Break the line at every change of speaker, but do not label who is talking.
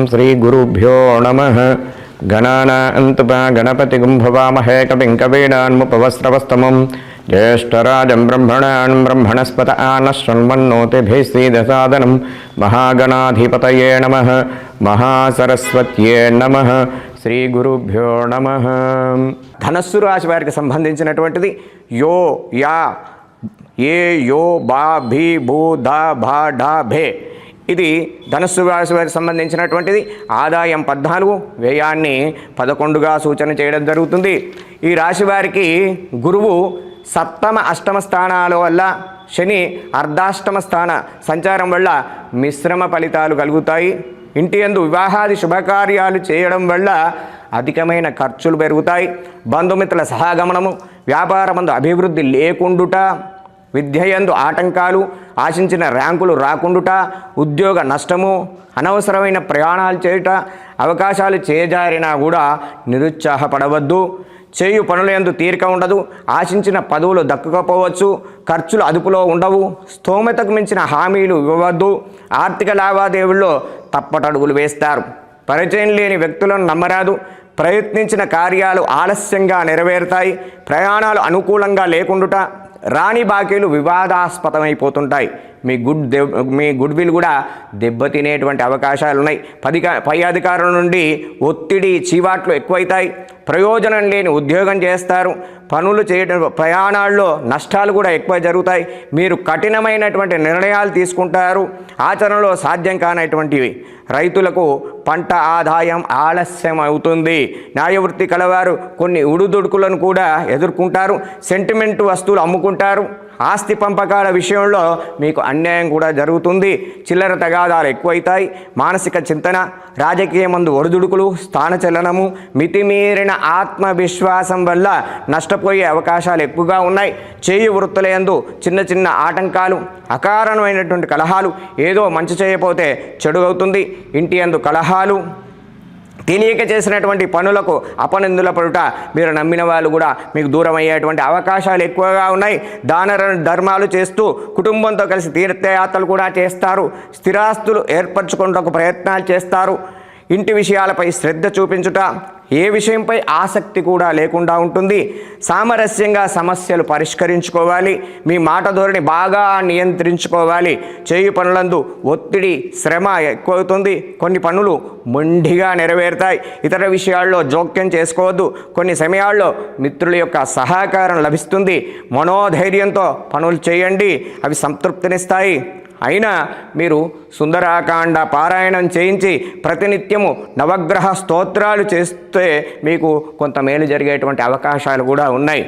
श्रीगुरुभ्यो नमः। गणानान्त्वा गणपतिं भवामहे कविं कवीनान्मुपवस्त्रवस्तमं ज्येष्ठराजं ब्रह्मणान् ब्रह्मणस्पत आनश्रण्वन्नोतिभिः सीदसादनं महागणाधिपतये नमः। महासरस्वत्ये नमः। శ్రీ గురుభ్యో నమః. ధనస్సు రాశి వారికి సంబంధించినటువంటిది యో యా ఏ యో బా భీ భూ ధా భా ఢా భే. ఇది ధనస్సు రాశి వారికి సంబంధించినటువంటిది. ఆదాయం 14, వ్యయాన్ని 11గా సూచన చేయడం జరుగుతుంది. ఈ రాశి వారికి గురువు సప్తమ అష్టమ స్థానాల వల్ల, శని అర్ధాష్టమ స్థాన సంచారం వల్ల మిశ్రమ ఫలితాలు కలుగుతాయి. ఇంటి యందు వివాహాది శుభకార్యాలు చేయడం వల్ల అధికమైన ఖర్చులు పెరుగుతాయి. బంధుమిత్రుల సహాగమనము, వ్యాపారమందు అభివృద్ధి లేకుండుట, విద్యయందు ఆటంకాలు, ఆశించిన ర్యాంకులు రాకుండుట, ఉద్యోగ నష్టము, అనవసరమైన ప్రయాణాలు చేయుట, అవకాశాలు చేజారినా కూడా నిరుత్సాహపడవద్దు. చేయు పనులందు తీరిక ఉండదు. ఆశించిన పదవులు దక్కకపోవచ్చు. ఖర్చులు అదుపులో ఉండవు. స్తోమతకు మించిన హామీలు ఇవ్వవద్దు. ఆర్థిక లావాదేవీల్లో తప్పటడుగులు వేస్తారు. పరిచయం లేని వ్యక్తులను నమ్మరాదు. ప్రయత్నించిన కార్యాలు ఆలస్యంగా నెరవేరుతాయి. ప్రయాణాలు అనుకూలంగా లేకుండుట, రాని బాకీలు వివాదాస్పదమైపోతుంటాయి. మీ గుడ్ విల్ కూడా దెబ్బతినేటువంటి అవకాశాలు ఉన్నాయి. పై అధికారుల నుండి ఒత్తిడి, చీవాట్లు ఎక్కువైతాయి. ప్రయోజనం లేని ఉద్యోగం చేస్తారు. పనులు చేయడం, ప్రయాణాల్లో నష్టాలు కూడా ఎక్కువ జరుగుతాయి. మీరు కఠినమైనటువంటి నిర్ణయాలు తీసుకుంటారు. ఆచరణలో సాధ్యం కానటువంటివి. రైతులకు పంట ఆదాయం ఆలస్యం అవుతుంది. న్యాయవృత్తి కలవారు కొన్ని ఉడుదుడుకులను కూడా ఎదుర్కొంటారు. సెంటిమెంట్ వస్తువులు అమ్ముకుంటారు. ఆస్తి పంపకాల విషయంలో మీకు అన్యాయం కూడా జరుగుతుంది. చిల్లర తగాదాలు ఎక్కువైతాయి. మానసిక చింతన, రాజకీయమందు ఒడిదుడుకులు, స్థానచలనము, మితిమీరిన ఆత్మవిశ్వాసం వల్ల నష్టపోయే అవకాశాలు ఎక్కువగా ఉన్నాయి. చేయి వృత్తులందు చిన్న చిన్న ఆటంకాలు, అకారణమైనటువంటి కలహాలు, ఏదో మంచి చేయకపోతే చెడు అవుతుంది. ఇంటి యందు కలహాలు, తెలియక చేసినటువంటి పనులకు అపనిందుల పడుట, మీరు నమ్మిన వాళ్ళు కూడా మీకు దూరం అయ్యేటువంటి అవకాశాలు ఎక్కువగా ఉన్నాయి. దాన ధర్మాలు చేస్తూ కుటుంబంతో కలిసి తీర్థయాత్రలు కూడా చేస్తారు. స్థిరాస్తులు ఏర్పరచుకునేందుకు ప్రయత్నాలు చేస్తారు. ఇంటి విషయాలపై శ్రద్ధ చూపించుట, ఏ విషయంపై ఆసక్తి కూడా లేకుండా ఉంటుంది. సామరస్యంగా సమస్యలు పరిష్కరించుకోవాలి. మీ మాట ధోరణి బాగా నియంత్రించుకోవాలి. చేయు పనులందు ఒత్తిడి, శ్రమ ఎక్కువవుతుంది. కొన్ని పనులు మొండిగా నెరవేరుతాయి. ఇతర విషయాల్లో జోక్యం చేసుకోవద్దు. కొన్ని సమయాల్లో మిత్రుల యొక్క సహకారం లభిస్తుంది. మనోధైర్యంతో పనులు చేయండి, అవి సంతృప్తినిస్తాయి. అయినా మీరు సుందరాకాండ పారాయణం చేయించి ప్రతినిత్యము నవగ్రహ స్తోత్రాలు చేస్తే మీకు కొంత మేలు జరిగేటువంటి అవకాశాలు కూడా ఉన్నాయి.